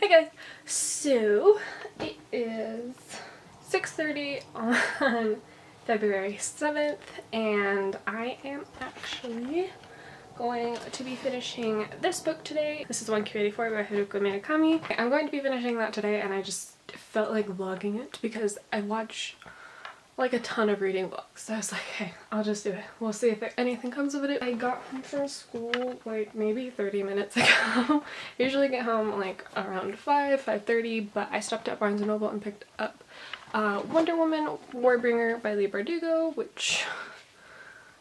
Hey guys, so it is 6:30 on February 7th and I am actually going to be finishing this book today. This is 1Q84 by Haruka Murakami. I'm going to be finishing that today and I just felt like vlogging it because I watch like a ton of reading vlogs. So I was like, hey, I'll just do it. We'll see if anything comes of it. I got home from school like maybe 30 minutes ago. Usually get home like around 5:30, but I stopped at Barnes & Noble and picked up Wonder Woman Warbringer by Leigh Bardugo, which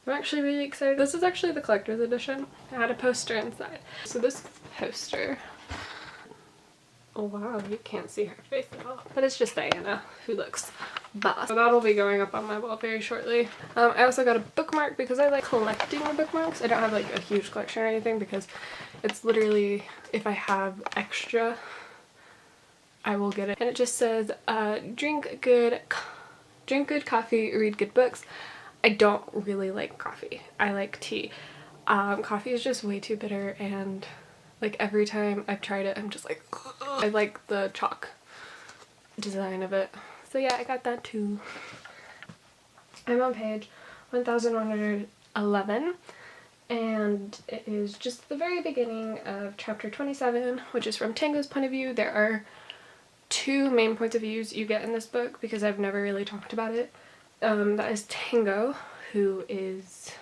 I'm actually really excited. This is actually the collector's edition. It had a poster inside. So this poster, oh wow, you can't see her face at all. But it's just Diana, who looks boss. So that'll be going up on my wall very shortly. I also got a bookmark because I like collecting the bookmarks. I don't have like a huge collection or anything because it's literally, if I have extra, I will get it. And it just says, drink good coffee, read good books. I don't really like coffee. I like tea. Coffee is just way too bitter and like every time I've tried it, I'm just like, ugh. I like the chalk design of it. So yeah, I got that too. I'm on page 1111 and it is just the very beginning of chapter 27, which is from Tango's point of view. There are two main points of views you get in this book because I've never really talked about it. That is Tango, who is,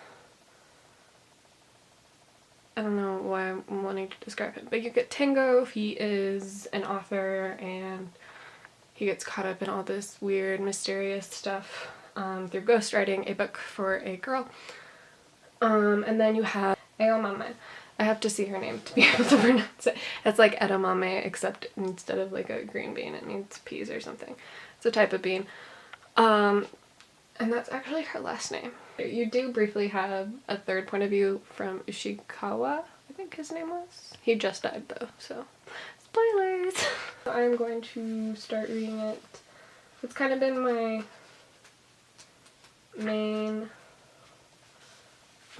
I don't know why I'm wanting to describe him, but you get Tango. He is an author and he gets caught up in all this weird, mysterious stuff through ghostwriting a book for a girl. And then you have Edamame. I have to see her name to be able to pronounce it. It's like edamame, except instead of like a green bean, it means peas or something. It's a type of bean. And that's actually her last name. You do briefly have a third point of view from Ishikawa, I think his name was. He just died though, so spoilers! I'm going to start reading it. It's kind of been my main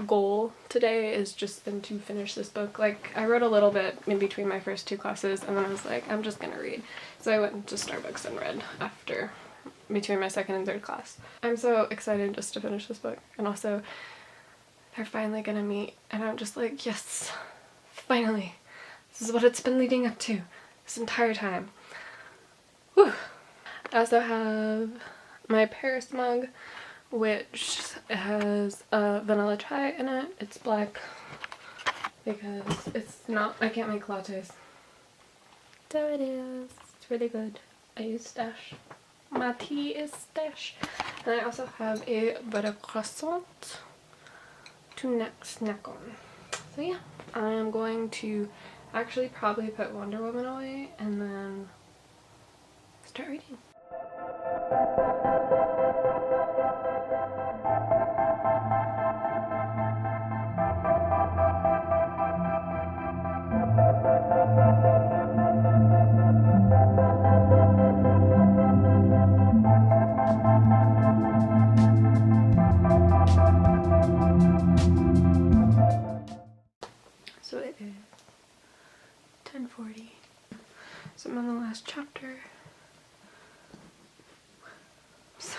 goal today, is just been to finish this book. Like, I wrote a little bit in between my first two classes and then I was like, I'm just gonna read. So I went to Starbucks and read after, between my second and third class. I'm so excited just to finish this book, and also they're finally gonna meet and I'm just like, yes, finally. This is what it's been leading up to this entire time. Whew. I also have my Paris mug, which has a vanilla chai in it. It's black because it's not, I can't make lattes. There it is. It's really good. I use Stash. My tea is Stash. And I also have a butter croissant to snack on. So yeah, I am going to actually probably put Wonder Woman away and then start reading. So it is 10:40. So I'm on the last chapter. So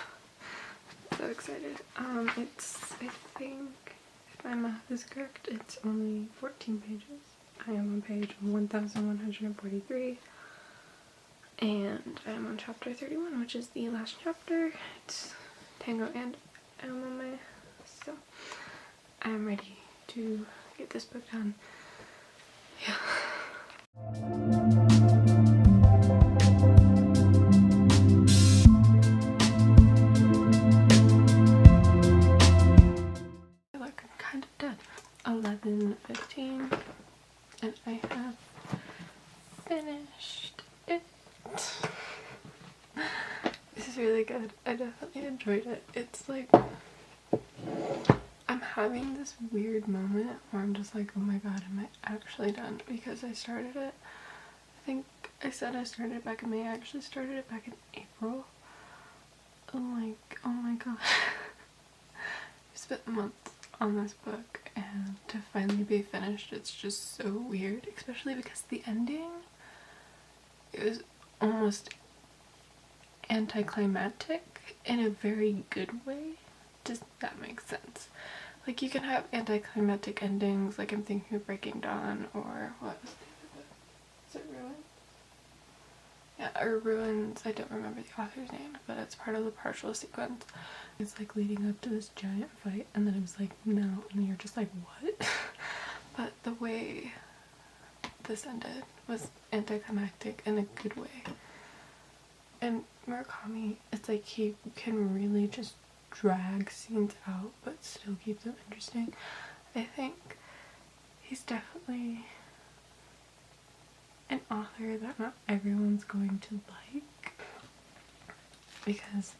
excited. It's, I think, if my math is correct, it's only 14 pages. I am on page 1143 and I'm on chapter 31, which is the last chapter. It's Tango and Edamame. So I'm ready to get this book done. Yeah. I look kind of dead. 11:15 and I have finished it. This is really good. I definitely enjoyed it. It's like, I'm having this weird moment where I'm just like, oh my god, am I actually done? Because I started it, I think I said I started it back in May. I actually started it back in April. Like, oh my god. I spent months on this book and to finally be finished, it's just so weird, especially because the ending it was almost anticlimactic in a very good way. Does that make sense? Like, you can have anticlimactic endings, like I'm thinking of Breaking Dawn, or what was the other book? Is it Ruins? Yeah, or Ruins. I don't remember the author's name, but it's part of the partial sequence. It's like leading up to this giant fight, and then it was like, no, and you're just like, what? But the way this ended was anticlimactic in a good way. And Murakami, it's like he can really just drag scenes out but still keep them interesting. I think he's definitely an author that not everyone's going to like, because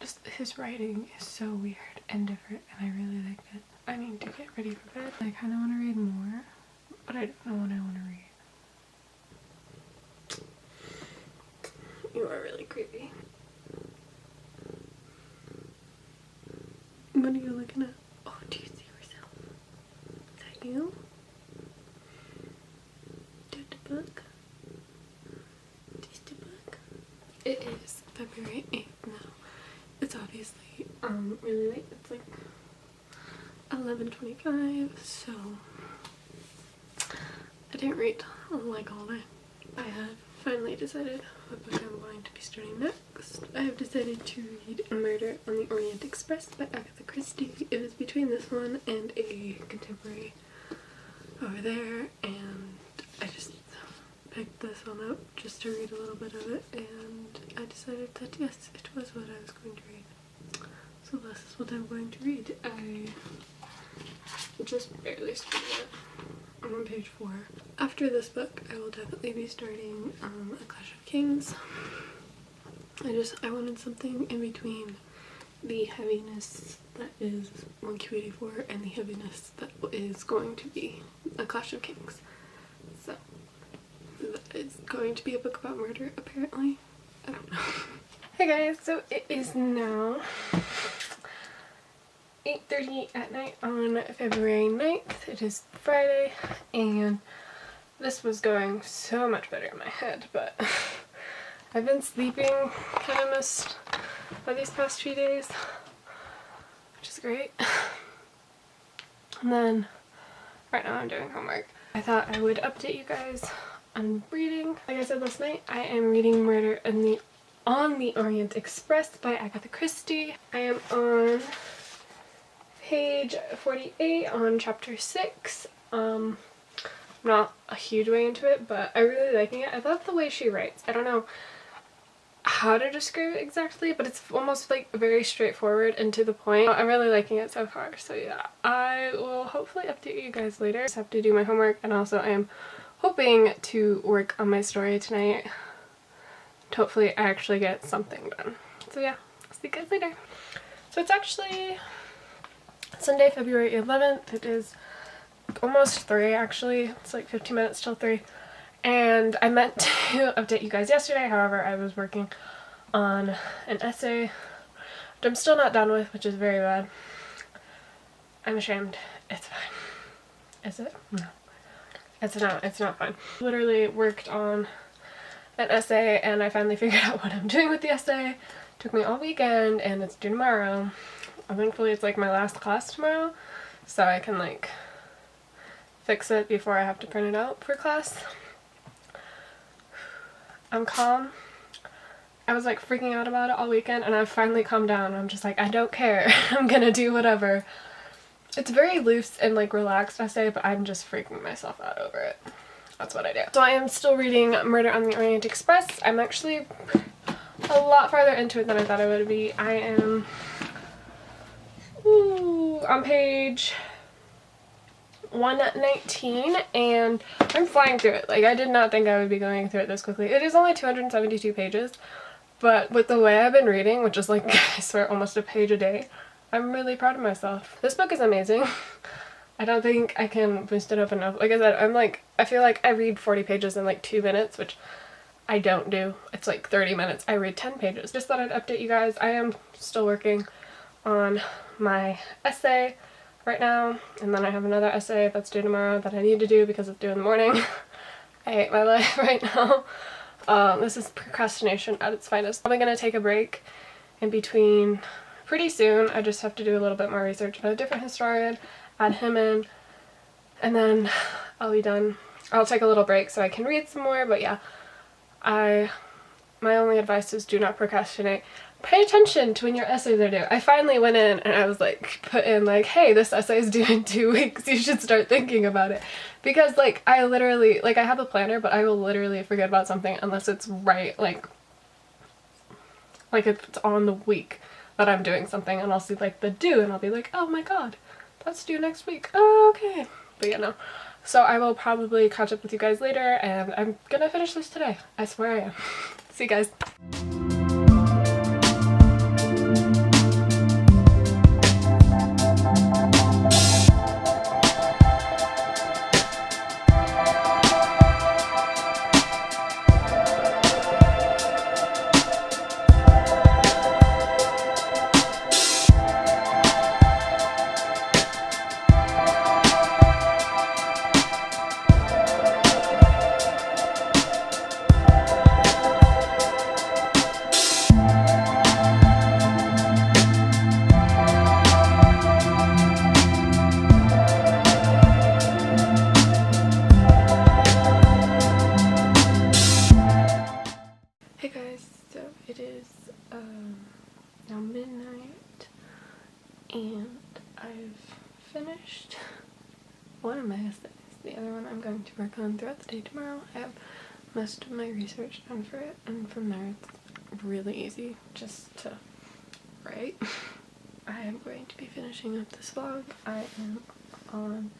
just his writing is so weird and different, and I really like it. I need to get ready for bed. I kind of want to read more, but I don't know what I want to read. You are really creepy. What are you looking at? Oh, do you see yourself? Is that you? Did the book? Did the book? It is February 8th now. It's obviously really late. It's like 11:25, so I didn't read like all day. I have finally decided what book I'm going to be starting next. I have decided to read Murder on the Orient Express by Agatha Christie. It was between this one and a contemporary over there, and I just picked this one up just to read a little bit of it, and I decided that yes, it was what I was going to read. So this is what I'm going to read. I just barely started it. I'm on page 4. After this book, I will definitely be starting A Clash of Kings. I wanted something in between the heaviness that is 1Q84 and the heaviness that is going to be A Clash of Kings. So, it's going to be a book about murder, apparently. I don't know. Hey guys, so it is now 8:30 at night on February 9th. It is Friday, and this was going so much better in my head, but I've been sleeping kind of missed by these past few days, which is great. And then right now I'm doing homework. I thought I would update you guys on reading. Like I said last night, I am reading Murder on the Orient Express by Agatha Christie. I am on page 48 on chapter 6. I'm not a huge way into it, but I'm really liking it. I love the way she writes. I don't know how to describe it exactly, but it's almost like very straightforward and to the point. I'm really liking it so far, so yeah. I will hopefully update you guys later. I just have to do my homework, and also I am hoping to work on my story tonight. Hopefully I actually get something done. So yeah, I'll see you guys later. So it's actually Sunday, February 11th. It is almost 3 actually. It's like 15 minutes till 3. And I meant to update you guys yesterday, however I was working on an essay which I'm still not done with, which is very bad. I'm ashamed. It's fine. Is it? No. It's not fine. Literally worked on an essay, and I finally figured out what I'm doing with the essay. It took me all weekend, and it's due tomorrow. Thankfully it's like my last class tomorrow, so I can like fix it before I have to print it out for class. I'm calm. I was like freaking out about it all weekend, and I've finally calmed down. I'm just like, I don't care. I'm gonna do whatever. It's very loose and like relaxed essay, but I'm just freaking myself out over it. That's what I do. So I am still reading Murder on the Orient Express. I'm actually a lot farther into it than I thought I would be. I am on page 119, and I'm flying through it. Like, I did not think I would be going through it this quickly. It is only 272 pages, but with the way I've been reading, which is like, I swear, almost a page a day, I'm really proud of myself. This book is amazing. I don't think I can boost it up enough. Like I said, I feel like I read 40 pages in like 2 minutes, which I don't do. It's like 30 minutes. I read 10 pages. Just thought I'd update you guys. I am still working on my essay right now, and then I have another essay that's due tomorrow that I need to do because it's due in the morning. I hate my life right now. This is procrastination at its finest. I'm gonna take a break in between pretty soon. I just have to do a little bit more research on a different historian, add him in, and then I'll be done. I'll take a little break so I can read some more, but yeah, my only advice is do not procrastinate. Pay attention to when your essays are due. I finally went in and I was like, put in like, hey, this essay is due in 2 weeks. You should start thinking about it. Because like, I literally, like I have a planner, but I will literally forget about something unless it's right, like if it's on the week that I'm doing something, and I'll see like the due and I'll be like, oh my god, that's due next week. Oh, okay. But you know, so I will probably catch up with you guys later, and I'm gonna finish this today. I swear I am. See you guys. Hey guys, so it is now midnight and I've finished one of my essays. The other one I'm going to work on throughout the day tomorrow. I have most of my research done for it, and from there it's really easy just to write. I am going to be finishing up this vlog. I am on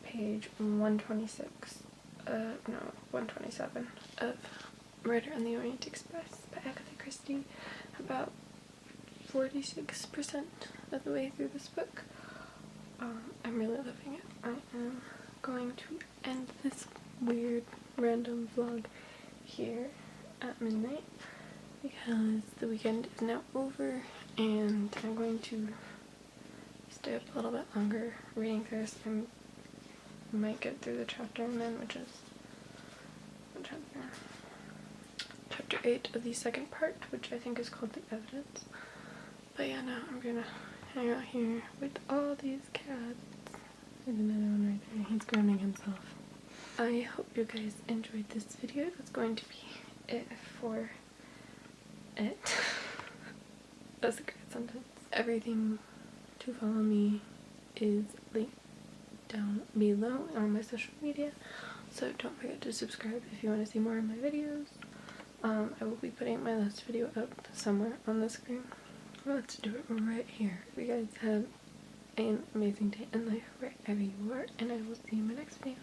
page 126, no, 127 of Murder on the Orient Express by Agatha Christie. About 46% of the way through this book. I'm really loving it. I am going to end this weird random vlog here at midnight because the weekend is now over and I'm going to stay up a little bit longer reading through this. I might get through the chapter I'm in, which is chapter 8 of the second part, which I think is called The Evidence. But yeah, now I'm gonna hang out here with all these cats. There's another one right there. He's grooming himself. I hope you guys enjoyed this video. That's going to be it for it. That's a great sentence. Everything to follow me is linked down below on my social media, so don't forget to subscribe if you want to see more of my videos. I will be putting my last video up somewhere on the screen. Let's do it right here. You guys have an amazing day in life wherever you are, and I will see you in my next video.